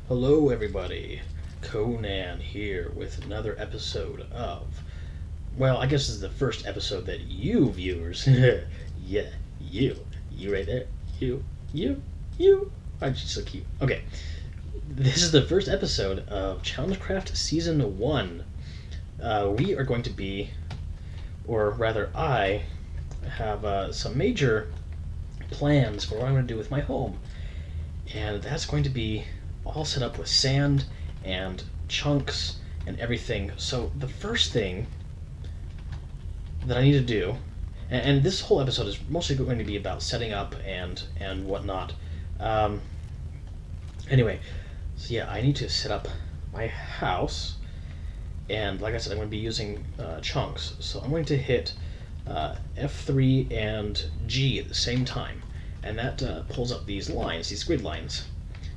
Hello, everybody. Conan here with another episode of. Well, I guess this is the first episode that you viewers. Yeah, you. You right there. You. I'm just so cute. Okay. This is the first episode of Challengecraft Season 1. We are going to be, or rather, I have some major plans for what I'm going to do with my home. And that's going to be all set up with sand and chunks and everything. So the first thing that I need to do, and this whole episode is mostly going to be about setting up and whatnot. Um, anyway, so yeah, I need to set up my house, and like I said, I'm going to be using chunks. So I'm going to hit F3 and G at the same time, and that pulls up these lines, these grid lines.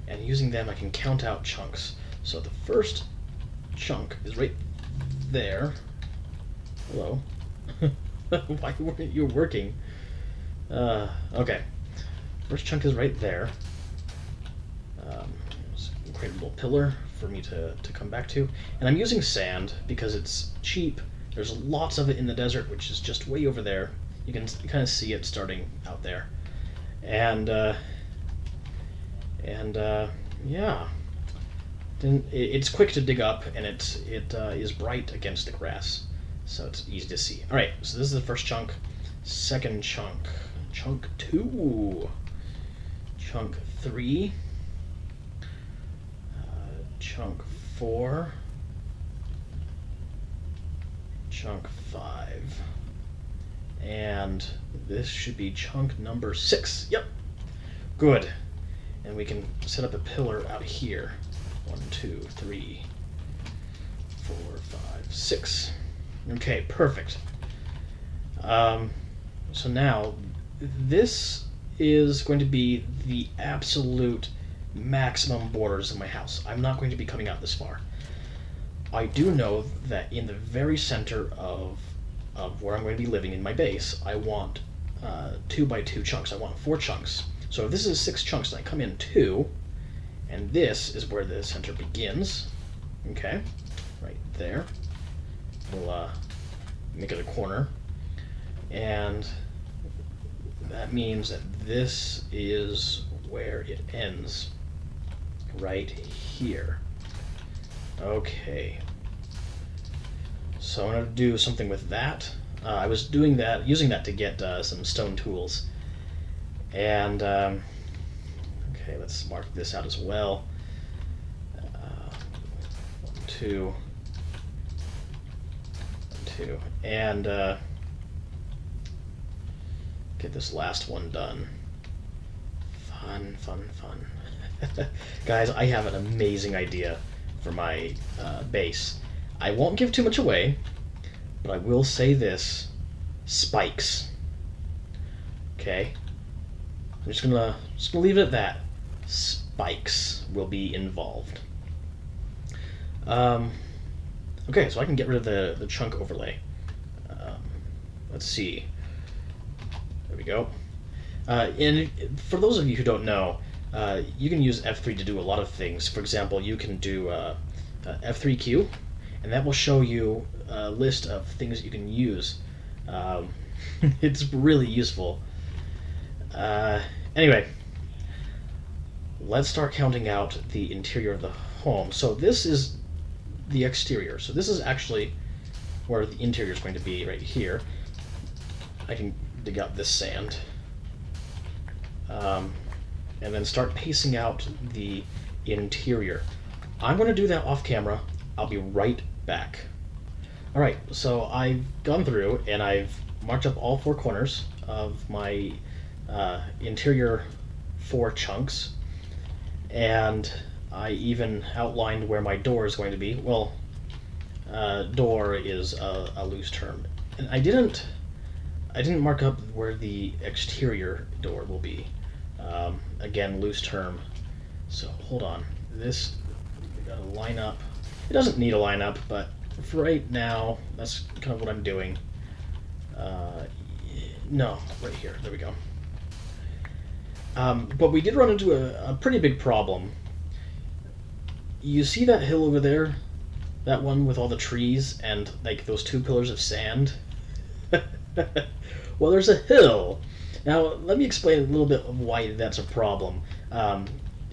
And using them I can count out chunks. So the first chunk is right there. Hello. Why weren't you working? Okay. First chunk is right there. Create a little pillar for me to come back to. And I'm using sand because it's cheap. There's lots of it in the desert, which is just way over there. You can kind of see it starting out there. And yeah, then it's quick to dig up, and it is bright against the grass, so it's easy to see. All right, so this is the first chunk. Second chunk, chunk 2, chunk 3, chunk 4, chunk 5, and this should be chunk number 6. Yep, good. And we can set up a pillar out here. 1, 2, 3, 4, 5, 6. Okay, perfect. So now, this is going to be the absolute maximum borders of my house. I'm not going to be coming out this far. I do know that in the very center of where I'm going to be living in my base, I want 2 by 2 chunks. I want 4 chunks. So if this is 6 chunks, then I come in 2, and this is where the center begins. Okay, right there. We'll make it a corner, and that means that this is where it ends, right here. Okay, so I'm going to do something with that. I was doing that, using that to get some stone tools. And, okay, let's mark this out as well. 1, 2, 2. And get this last one done. Fun. Guys, I have an amazing idea for my base. I won't give too much away, but I will say this. Spikes. Okay? I'm just gonna leave it at that. Spikes will be involved. Okay, so I can get rid of the chunk overlay. Let's see. There we go. And for those of you who don't know, you can use F3 to do a lot of things. For example, you can do F3Q, and that will show you a list of things you can use. It's really useful. Anyway, let's start counting out the interior of the home. So this is the exterior. So this is actually where the interior is going to be, right here. I can dig out this sand. And then start pacing out the interior. I'm going to do that off camera. I'll be right back. Alright, so I've gone through and I've marked up all 4 corners of my interior 4 chunks, and I even outlined where my door is going to be. Well, door is a loose term, and I didn't mark up where the exterior door will be. Again, loose term. So hold on, this gotta line up. It doesn't need a line up, but for right now, that's kind of what I'm doing. No, right here. There we go. But we did run into a pretty big problem you see that hill over there? That one with all the trees and like those two pillars of sand? Well, there's a hill. Now, let me explain a little bit of why that's a problem.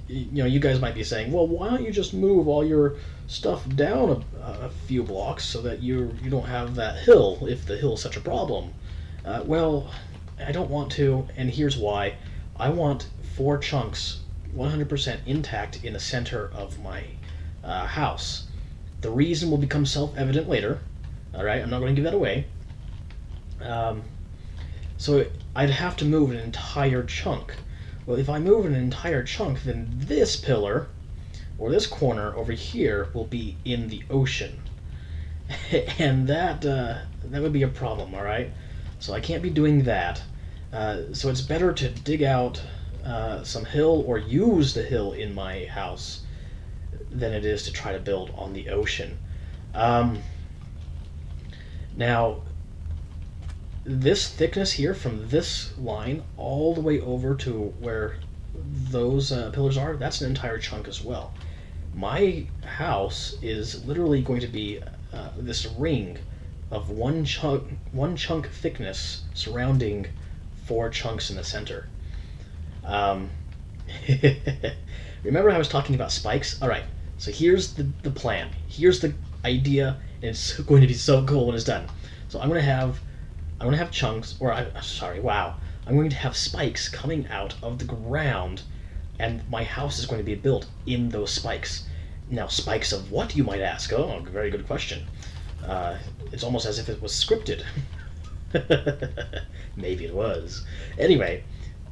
You guys might be saying, well, why don't you just move all your stuff down a few blocks so that you don't have that hill if the hill is such a problem? Well, I don't want to, and here's why. I want 4 chunks 100% intact in the center of my house. The reason will become self-evident later. All right, I'm not going to give that away. So I'd have to move an entire chunk. Well, if I move an entire chunk, then this pillar, or this corner over here, will be in the ocean. And that would be a problem, all right? So I can't be doing that. So it's better to dig out some hill or use the hill in my house than it is to try to build on the ocean. Now, this thickness here from this line all the way over to where those pillars are, that's an entire chunk as well. My house is literally going to be this ring of one chunk thickness surrounding 4 chunks in the center. Remember I was talking about spikes? All right, so here's the plan. Here's the idea, and it's going to be so cool when it's done. So I'm going to have chunks, I'm going to have spikes coming out of the ground, and my house is going to be built in those spikes. Now, spikes of what, you might ask? Oh, very good question. It's almost as if it was scripted. Maybe it was. Anyway,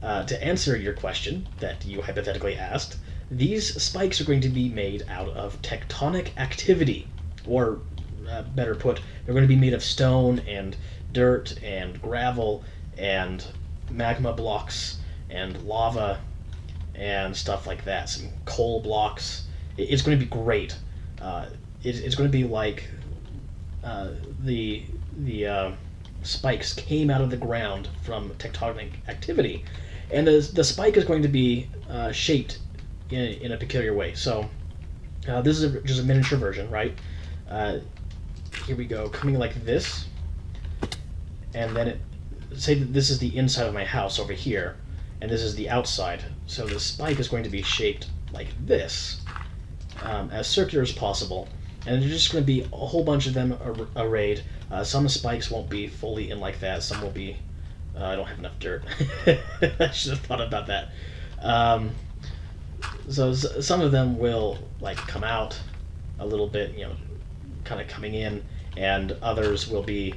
to answer your question that you hypothetically asked, these spikes are going to be made out of tectonic activity, or better put, they're going to be made of stone and dirt and gravel and magma blocks and lava and stuff like that. Some coal blocks. It's going to be great. It's going to be like the spikes came out of the ground from tectonic activity, and the spike is going to be shaped in a peculiar way. So this is just a miniature version, right? Here we go, coming like this. And then say that this is the inside of my house over here, and this is the outside. So the spike is going to be shaped like this, as circular as possible. And there's just going to be a whole bunch of them arrayed. Some spikes won't be fully in like that. Some will be. I don't have enough dirt. I should have thought about that. So some of them will like come out a little bit, kind of coming in, and others will be.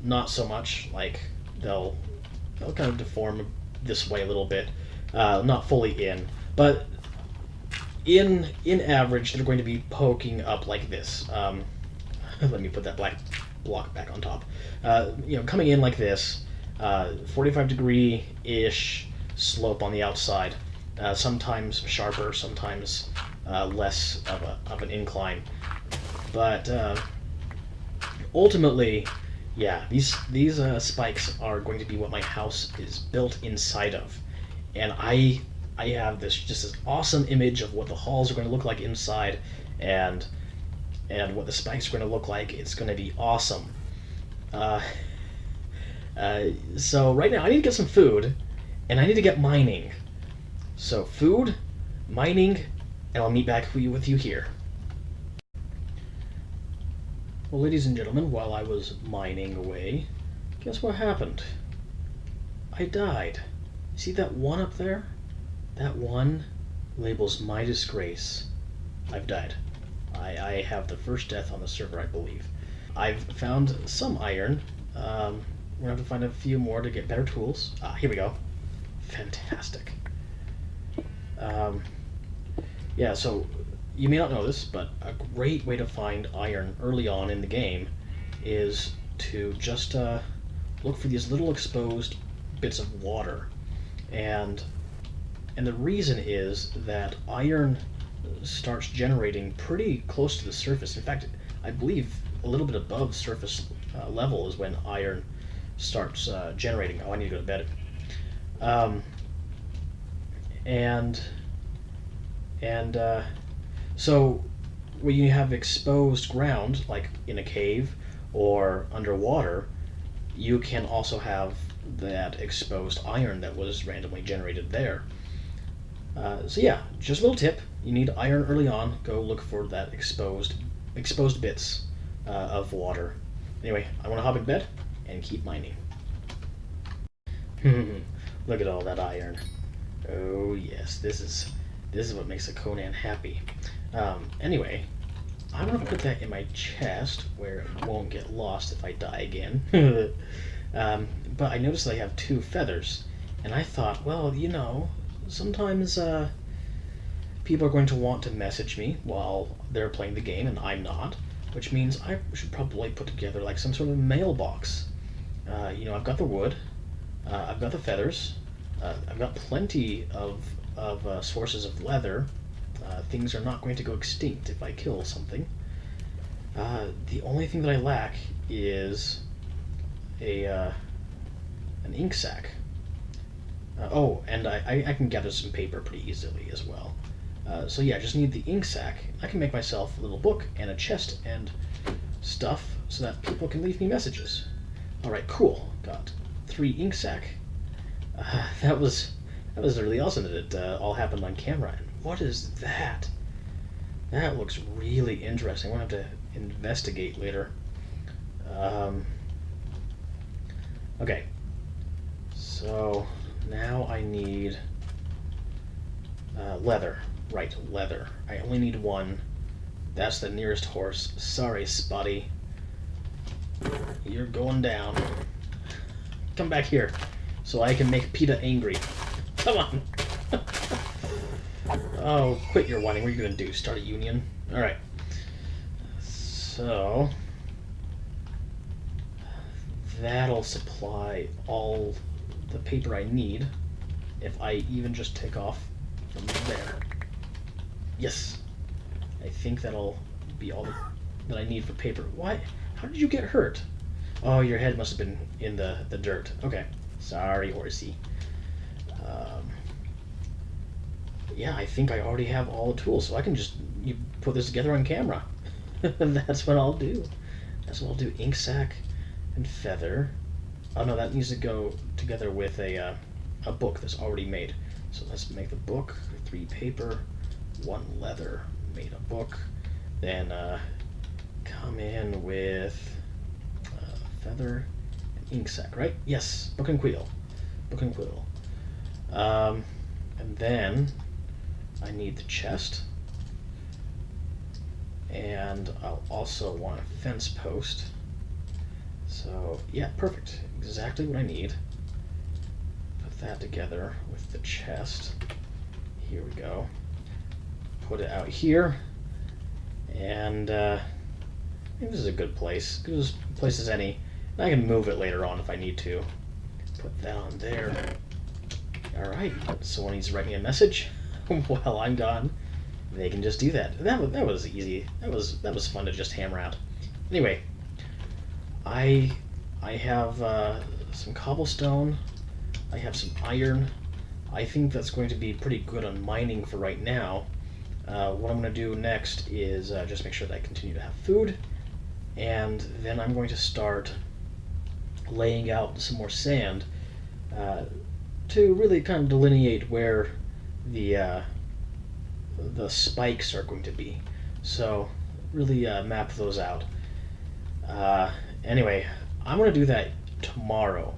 Not so much, like they'll kind of deform this way a little bit, not fully in, but in average they're going to be poking up like this. Let me put that black block back on top. Coming in like this, 45-degree-ish slope on the outside, sometimes sharper, sometimes less of an incline, but ultimately, yeah, these spikes are going to be what my house is built inside of, and I have this awesome image of what the halls are going to look like inside, and what the spikes are going to look like. It's going to be awesome. So right now I need to get some food, and I need to get mining. So food, mining, and I'll meet back with you here. Well, ladies and gentlemen, while I was mining away, guess what happened? I died. See that one up there? That one labels my disgrace. I've died. I have the first death on the server, I believe. I've found some iron. We're going to have to find a few more to get better tools. Here we go. Fantastic. Yeah, so you may not know this, but a great way to find iron early on in the game is to just look for these little exposed bits of water. And the reason is that iron starts generating pretty close to the surface. In fact, I believe a little bit above surface level is when iron starts generating. Oh, I need to go to bed. And And so when you have exposed ground, like in a cave or underwater, you can also have that exposed iron that was randomly generated there. So yeah, just a little tip. You need iron early on. Go look for that exposed bits of water. Anyway, I want to hop in bed and keep mining. Look at all that iron. Oh yes, this is what makes a Conan happy. Anyway, I'm gonna put that in my chest where it won't get lost if I die again. But I noticed that I have 2 feathers, and I thought, well, sometimes people are going to want to message me while they're playing the game and I'm not, which means I should probably put together like some sort of mailbox. I've got the wood, I've got the feathers, I've got plenty of sources of leather. Things are not going to go extinct if I kill something. The only thing that I lack is an ink sac. And I can gather some paper pretty easily as well. So yeah, just need the ink sac. I can make myself a little book and a chest and stuff so that people can leave me messages. Alright, cool. Got 3 ink sac. That was really awesome that it all happened on camera. And what is that? That looks really interesting. I'm going to have to investigate later. Okay. So now I need leather. Right, leather. I only need 1. That's the nearest horse. Sorry, Spotty. You're going down. Come back here so I can make PETA angry. Come on. Oh, quit your whining. What are you going to do? Start a union? Alright. So that'll supply all the paper I need if I even just take off from there. Yes. I think that'll be all that I need for paper. Why? How did you get hurt? Oh, your head must have been in the dirt. Okay. Sorry, horsey. Yeah, I think I already have all the tools, so I can just put this together on camera. That's what I'll do. That's what I'll do. Ink sac and feather. Oh no, that needs to go together with a book that's already made. So let's make the book. 3 paper, 1 leather. Made a book. Then come in with feather and ink sac, right? Yes, book and quill. Book and quill. And then I need the chest. And I'll also want a fence post. So, yeah, perfect. Exactly what I need. Put that together with the chest. Here we go. Put it out here. And I think this is a good place. Good as place as any. And I can move it later on if I need to. Put that on there. Alright, someone needs to write me a message while I'm gone. They can just do that. That was easy. That was fun to just hammer out. Anyway, I have some cobblestone. I have some iron. I think that's going to be pretty good on mining for right now. What I'm going to do next is just make sure that I continue to have food, and then I'm going to start laying out some more sand to really kind of delineate where the spikes are going to be. So really map those out. Anyway, I'm going to do that tomorrow.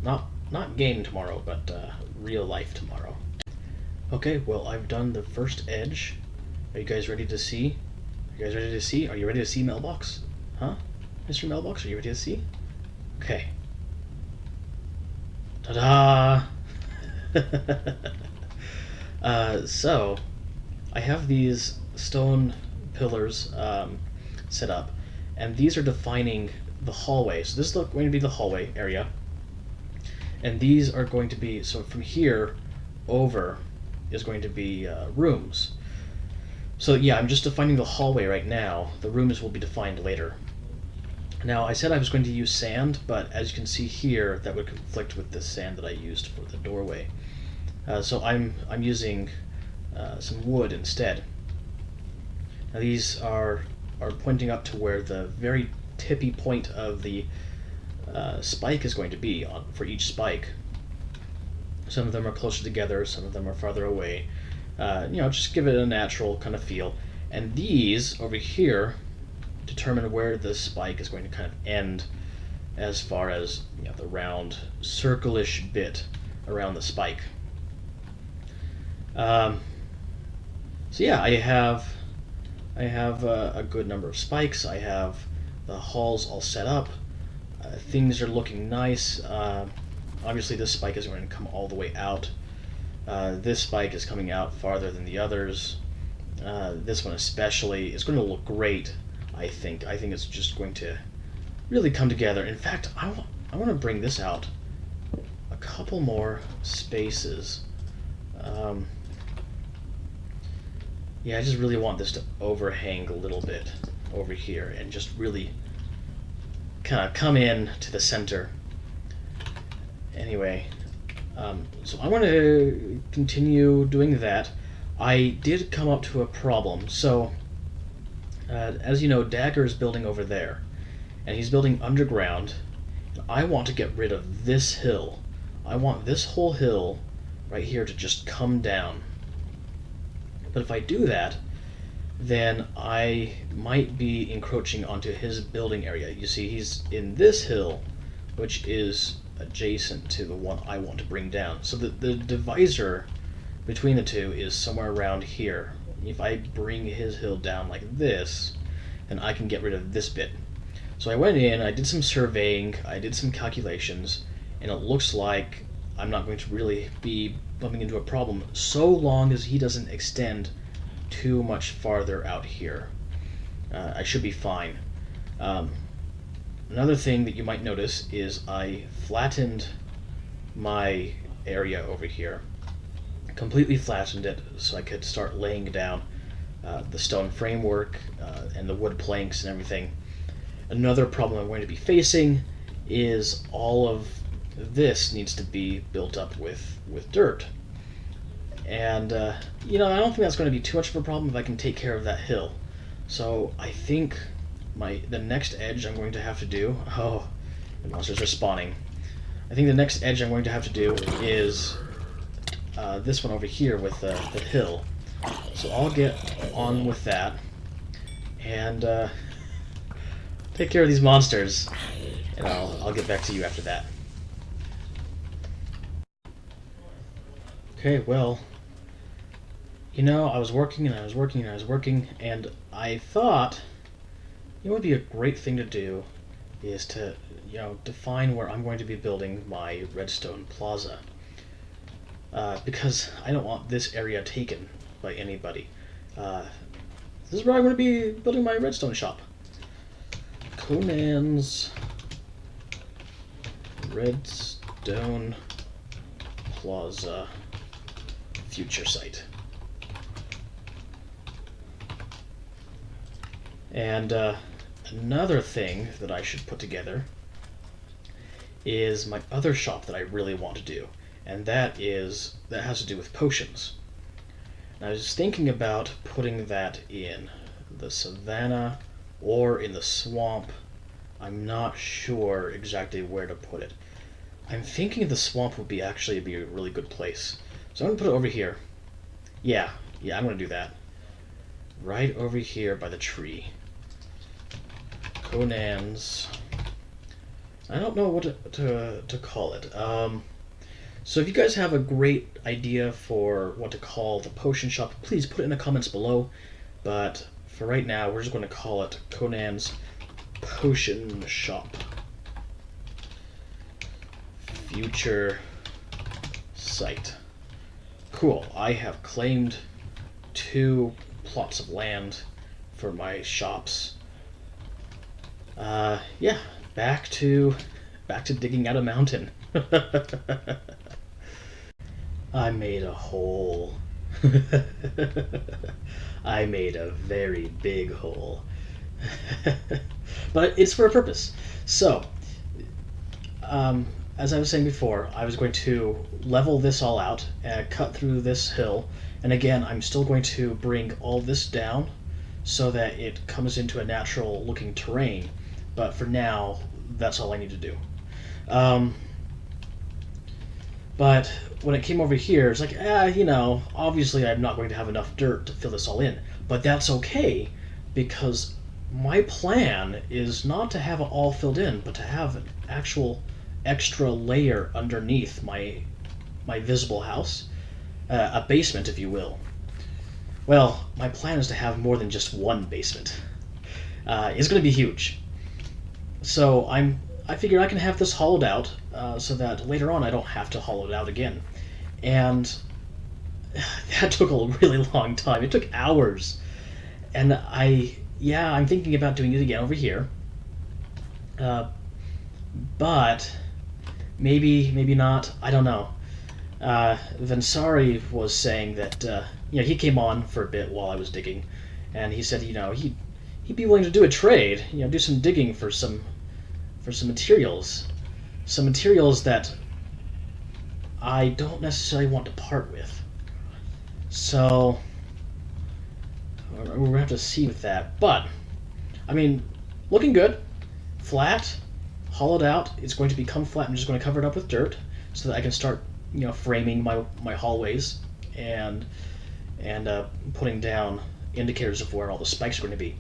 Not game tomorrow, but real life tomorrow. Okay, well, I've done the first edge. Are you guys ready to see? Are you guys ready to see? Are you ready to see Mailbox? Huh? Mr. Mailbox, are you ready to see? Okay. Ta-da! So, I have these stone pillars set up, and these are defining the hallway. So this is going to be the hallway area, and these are going to be, so from here over is going to be rooms. So yeah, I'm just defining the hallway right now. The rooms will be defined later. Now, I said I was going to use sand, but as you can see here, that would conflict with the sand that I used for the doorway. So I'm using some wood instead. Now these are pointing up to where the very tippy point of the spike is going to be for each spike. Some of them are closer together, some of them are farther away. Just give it a natural kind of feel. And these over here determine where the spike is going to kind of end as far as the round circle-ish bit around the spike. So yeah, I have a good number of spikes. I have the hulls all set up. Things are looking nice. Obviously this spike isn't going to come all the way out. This spike is coming out farther than the others. This one especially is going to look great, I think. I think it's just going to really come together. In fact, I want to bring this out a couple more spaces. Yeah, I just really want this to overhang a little bit over here and just really kind of come in to the center. Anyway, so I want to continue doing that. I did come up to a problem. So, as you know, Dagger is building over there, and he's building underground, and I want to get rid of this hill. I want this whole hill right here to just come down. But if I do that, then I might be encroaching onto his building area. You see, he's in this hill, which is adjacent to the one I want to bring down. So the divisor between the two is somewhere around here. If I bring his hill down like this, then I can get rid of this bit. So I went in, I did some surveying, I did some calculations, and it looks like I'm not going to really be bumping into a problem so long as he doesn't extend too much farther out here. I should be fine. Another thing that you might notice is I flattened my area over here, completely flattened it so I could start laying down the stone framework and the wood planks and everything. Another problem I'm going to be facing is all of this needs to be built up with dirt. And, I don't think that's going to be too much of a problem if I can take care of that hill. So I think the next edge I'm going to have to do... Oh, the monsters are spawning. I think the next edge I'm going to have to do is this one over here with the hill. So I'll get on with that and take care of these monsters, and I'll get back to you after that. Okay, well, I was working and I was working and I was working, and I thought what would be a great thing to do is to, define where I'm going to be building my redstone plaza. Because I don't want this area taken by anybody. This is where I'm going to be building my redstone shop. Conan's Redstone Plaza future site. And another thing that I should put together is my other shop that I really want to do, and that has to do with potions. And I was thinking about putting that in the savannah or in the swamp. I'm not sure exactly where to put it. I'm thinking the swamp would be a really good place. So I'm going to put it over here. Yeah, I'm going to do that. Right over here by the tree. Conan's... I don't know what to call it. So if you guys have a great idea for what to call the potion shop, please put it in the comments below. But for right now, we're just going to call it Conan's Potion Shop. Future site. Cool. I have claimed 2 plots of land for my shops. Yeah, back to digging out a mountain. I made a hole. I made a very big hole. But it's for a purpose. So, as I was saying before, I was going to level this all out, cut through this hill, And again, I'm still going to bring all this down so that it comes into a natural looking terrain. But for now, that's all I need to do. But when it came over here, it's like, obviously I'm not going to have enough dirt to fill this all in. But that's okay, because my plan is not to have it all filled in, but to have an actual extra layer underneath my visible house, a basement, if you will. Well, my plan is to have more than just one basement. It's going to be huge. So I figure I can have this hollowed out so that later on I don't have to hollow it out again. And that took a really long time. It took hours. And I'm thinking about doing it again over here. But maybe not. I don't know. Vensari was saying that he came on for a bit while I was digging, and he said he'd be willing to do a trade, do some digging for some materials, that I don't necessarily want to part with. So we're gonna have to see with that. But I mean, looking good, flat, hollowed out. It's going to become flat. I'm just going to cover it up with dirt so that I can start framing my hallways and putting down indicators of where all the spikes are going to be.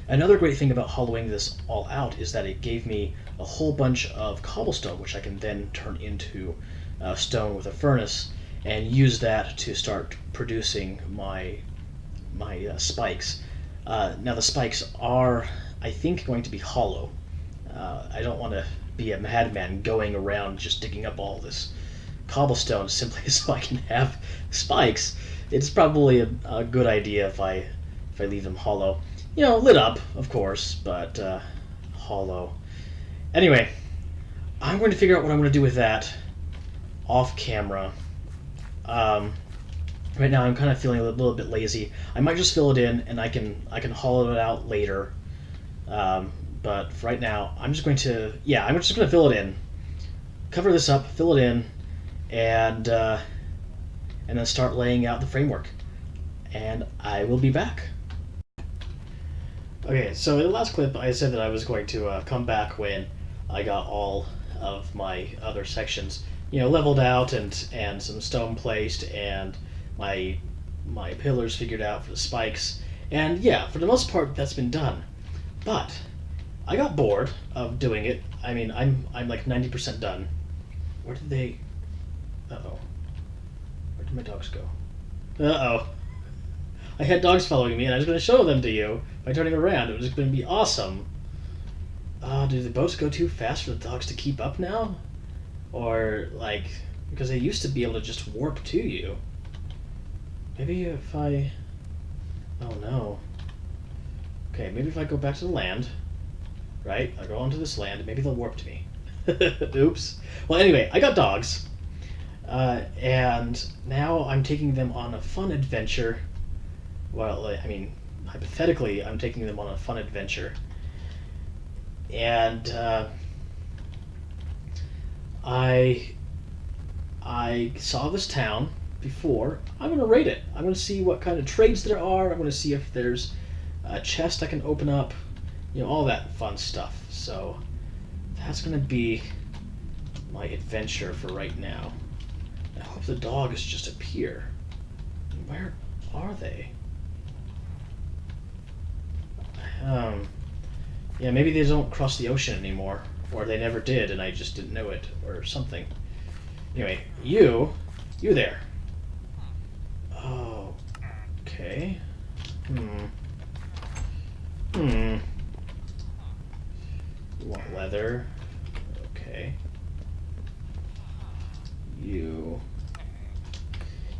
Another great thing about hollowing this all out is that it gave me a whole bunch of cobblestone, which I can then turn into stone with a furnace and use that to start producing my spikes. Now the spikes are, I think, going to be hollow. I don't want to be a madman going around just digging up all this cobblestone simply so I can have spikes. It's probably a good idea if I leave them hollow. Lit up, of course, but hollow. Anyway, I'm going to figure out what I'm going to do with that off camera. Right now I'm kind of feeling a little bit lazy. I might just fill it in and I can hollow it out later. But for right now, I'm just going to fill it in, cover this up, fill it in, and then start laying out the framework. And I will be back. Okay, so in the last clip, I said that I was going to come back when I got all of my other sections, leveled out and some stone placed and my pillars figured out for the spikes. And yeah, for the most part, that's been done. But I got bored of doing it. I mean, I'm like 90% done. Where did they... Uh-oh. Where did my dogs go? Uh-oh. I had dogs following me, and I was going to show them to you by turning around. It was going to be awesome. Do the boats go too fast for the dogs to keep up now? Or, because they used to be able to just warp to you. Maybe if I... Oh, no. Okay, maybe if I go back to the land... Right? I go onto this land, maybe they'll warp to me. Oops. Well, anyway, I got dogs. And now I'm taking them on a fun adventure. Well, I mean, hypothetically, I'm taking them on a fun adventure. And I saw this town before. I'm going to raid it. I'm going to see what kind of trades there are. I'm going to see if there's a chest I can open up. All that fun stuff. So that's going to be my adventure for right now. I hope the dogs just appear. Where are they? Yeah, maybe they don't cross the ocean anymore, or they never did and I just didn't know it, or something. Anyway, you there. Oh, okay. You want leather? Okay.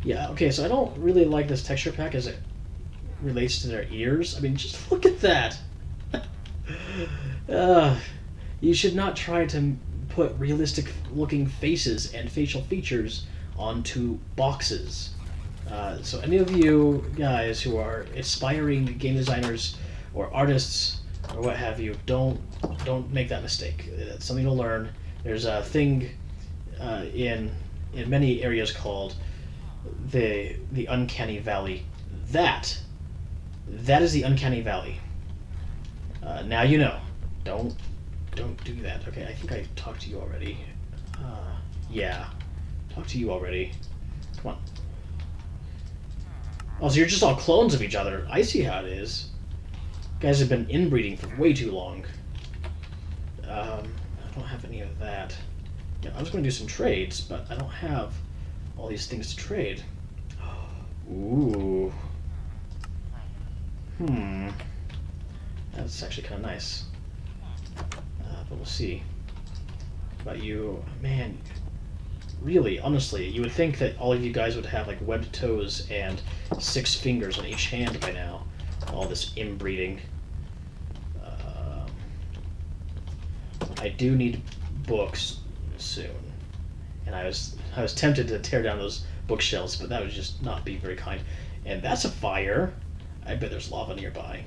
Yeah, okay, so I don't really like this texture pack as it relates to their ears. I mean, just look at that! You should not try to put realistic looking faces and facial features onto boxes. So any of you guys who are aspiring game designers or artists or what have you, don't make that mistake. It's something to learn. There's a thing in many areas called the uncanny valley. That is the uncanny valley. Now you know. Don't do that. Okay, I think I talked to you already. Yeah, talked to you already. Come on. Oh, so you're just all clones of each other. I see how it is. You guys have been inbreeding for way too long. I don't have any of that. Yeah, I was going to do some trades, but I don't have all these things to trade. Ooh. That's actually kind of nice. But we'll see. About you, man. Really, honestly, you would think that all of you guys would have like webbed toes and 6 fingers on each hand by now. All this inbreeding. I do need books soon, and I was tempted to tear down those bookshelves, but that would just not be very kind. And that's a fire. I bet there's lava nearby.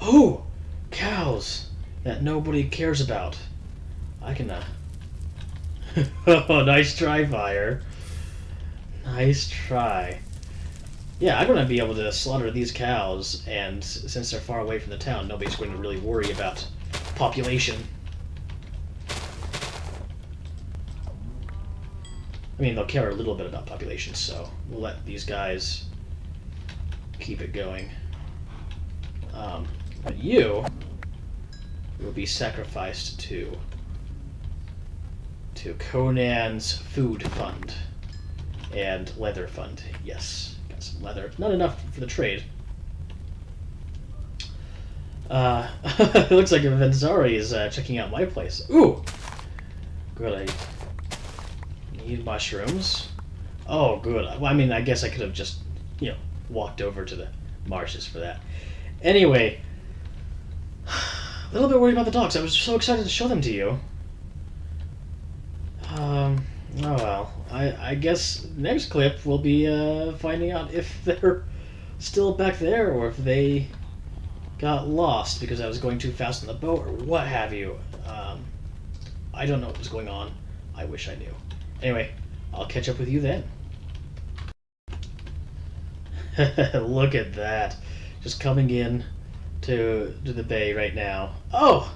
Oh, cows that nobody cares about. I can. Oh, nice try, fire. Nice try. Yeah, I'm gonna be able to slaughter these cows, and since they're far away from the town, nobody's going to really worry about population. I mean, they'll care a little bit about population, so we'll let these guys keep it going. But you will be sacrificed to Conan's food fund and leather fund. Yes, got some leather. Not enough for the trade. It looks like Venzari is checking out my place. Ooh! Good, I need mushrooms. Oh, good. Well, I mean, I guess I could have just, walked over to the marshes for that. Anyway, a little bit worried about the dogs. I was so excited to show them to you. Oh well. I guess next clip we'll be finding out if they're still back there or if they got lost because I was going too fast on the boat or what have you. I don't know what was going on. I wish I knew. Anyway, I'll catch up with you then. Look at that. Just coming in to the bay right now. Oh,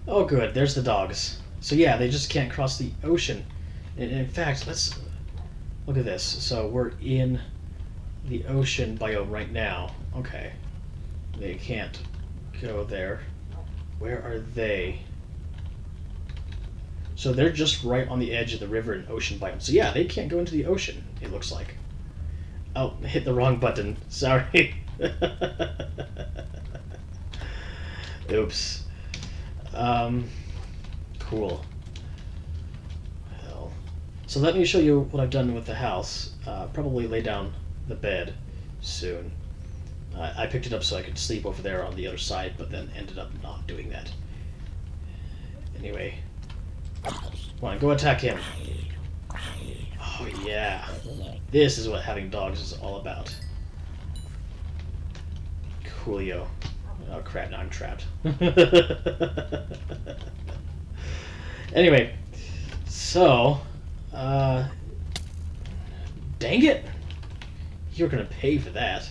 good. There's the dogs. So yeah, they just can't cross the ocean. In fact, let's look at this. So we're in the ocean biome right now. Okay. They can't go there. Where are they? So they're just right on the edge of the river and ocean biome. So yeah, they can't go into the ocean, it looks like. Oh, hit the wrong button. Sorry. Oops. Cool. Well, so let me show you what I've done with the house. Probably lay down the bed soon. I picked it up so I could sleep over there on the other side, but then ended up not doing that. Anyway. Come on, go attack him. Oh yeah. This is what having dogs is all about. Coolio. Oh crap, now I'm trapped. Anyway, so, dang it! You're gonna pay for that.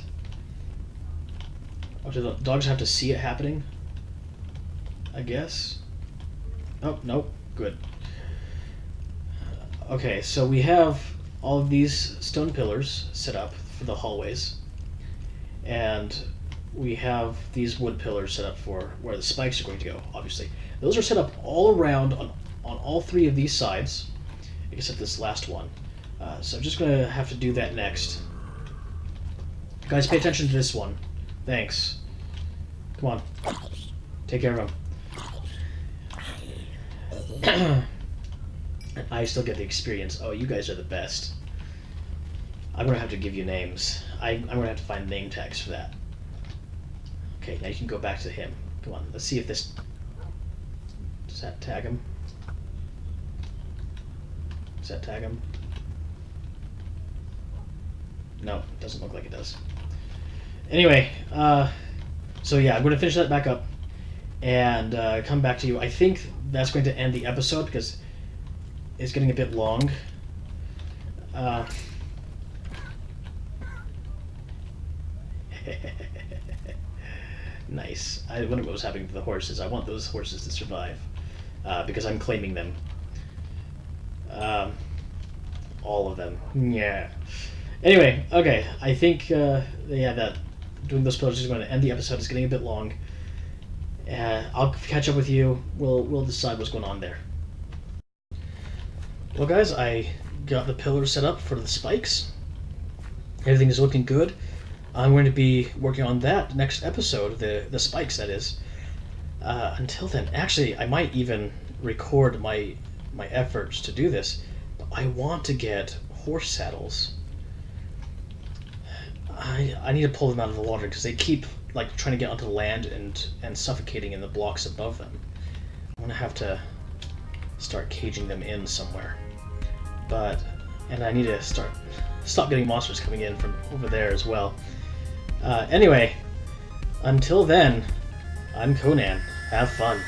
Oh, do the dogs have to see it happening? I guess? Oh, nope. Good. Okay, so we have all of these stone pillars set up for the hallways. And we have these wood pillars set up for where the spikes are going to go, obviously. Those are set up all around on all 3 of these sides, except this last one. So I'm just going to have to do that next. Guys, pay attention to this one. Thanks. Come on. Take care of him. I still get the experience. Oh, you guys are the best. I'm going to have to give you names. I'm going to have to find name tags for that. Okay, now you can go back to him. Come on, let's see if this... Does that tag him? Does that tag him? No, it doesn't look like it does. Anyway, so yeah, I'm going to finish that back up and come back to you. I think that's going to end the episode because it's getting a bit long. Nice. I wonder what was happening to the horses. I want those horses to survive because I'm claiming them. All of them. Yeah. Anyway, okay. I think that doing those pillars is going to end the episode. It's getting a bit long. I'll catch up with you. We'll decide what's going on there. Well, guys, I got the pillars set up for the spikes. Everything is looking good. I'm going to be working on that next episode, the spikes, that is. Until then, actually, I might even record my efforts to do this. But I want to get horse saddles. I need to pull them out of the water because they keep like trying to get onto the land and suffocating in the blocks above them. I'm gonna have to start caging them in somewhere. And I need to stop getting monsters coming in from over there as well. Anyway, until then, I'm Conan. Have fun.